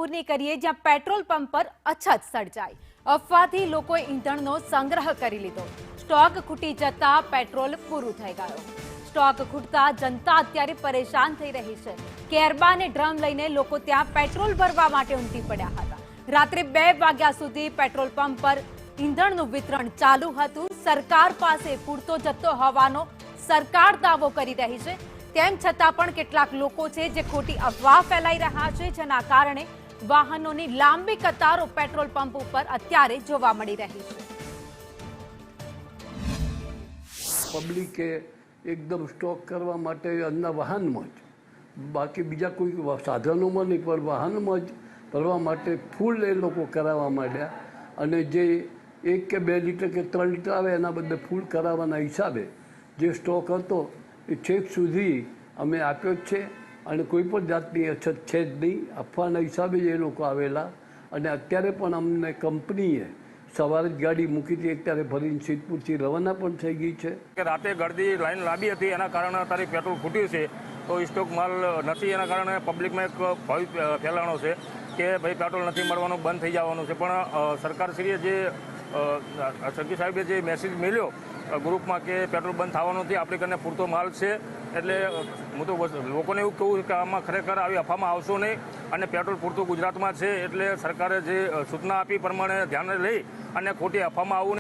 રાધનપુરની કરીએ, જ્યાં petrol pump પર અછત સર્જાઈ. અફવાથી લોકોએ ઈંધણનો સંગ્રહ કરી લીધો. સ્ટોક ખૂટી જતા પેટ્રોલ પૂરું થઈ ગયું. સ્ટોક ખૂટતા જનતા અત્યારે પરેશાન થઈ રહી છે. કેરબા અને ડ્રમ લઈને લોકો ત્યાં પેટ્રોલ ભરવા માટે ઉમટી પડ્યા હતા. રાત્રે 2 વાગ્યા સુધી પેટ્રોલ પંપ પર ઈંધણનું વિતરણ ચાલુ હતું. સરકાર પાસે પૂરતો જથ્થો હોવાનો સરકાર દાવો કરી રહી છે. તેમ છતાં પણ કેટલાક લોકો છે જે ખોટી અફવા ફેલાઈ રહ્યા છે, જેના કારણે વાહનોની લાંબી કતારો પેટ્રોલ પંપ ઉપર અત્યારે જોવા મળી રહી છે. પબ્લિકે એકદમ સ્ટોક કરવા માટે એમના વાહનમાં જ, બાકી બીજા કોઈ સાધનોમાં નહીં, પણ વાહનમાં જ ભરવા માટે ફૂલ એ લોકો કરાવવા માંડ્યા. અને જે 1 કે 2 લીટર કે 3 લીટર આવે એના બદલે ફૂલ કરાવવાના હિસાબે જે સ્ટોક હતો એ છેક સુધી અમે આપ્યો જ છે. અને કોઈ પણ જાતની અછત છે જ નહીં. અફવાના હિસાબે જ એ લોકો આવેલા. અને અત્યારે પણ અમને કંપનીએ સવારે જ ગાડી મૂકી હતી, અત્યારે ભરીને સિદ્ધપુરથી રવાના પણ થઈ ગઈ છે. રાતે ગળદી લાઈન લાંબી હતી, એના કારણે અત્યારે પેટ્રોલ ખૂટ્યું છે. તો સ્ટોક માલ નથી, એના કારણે પબ્લિકમાં એક ભય ફેલાણો છે કે ભાઈ પેટ્રોલ નથી મળવાનું, બંધ થઈ જવાનું છે. પણ સરકારશ્રીએ જે સર્જી સાહેબે જે મેસેજ મેળ્યો ગ્રુપમાં કે પેટ્રોલ બંધ થવાનું નથી, આપણી કરીને પૂરતો માલ છે. એટલે હું તો લોકોને એવું કહું કે આમાં ખરેખર આવી અફવામાં આવશો નહીં. અને પેટ્રોલ પૂરતું ગુજરાતમાં છે, એટલે સરકારે જે સૂચના આપી પ્રમાણે ધ્યાને લઈ અને ખોટી અફવામાં આવવું નહીં.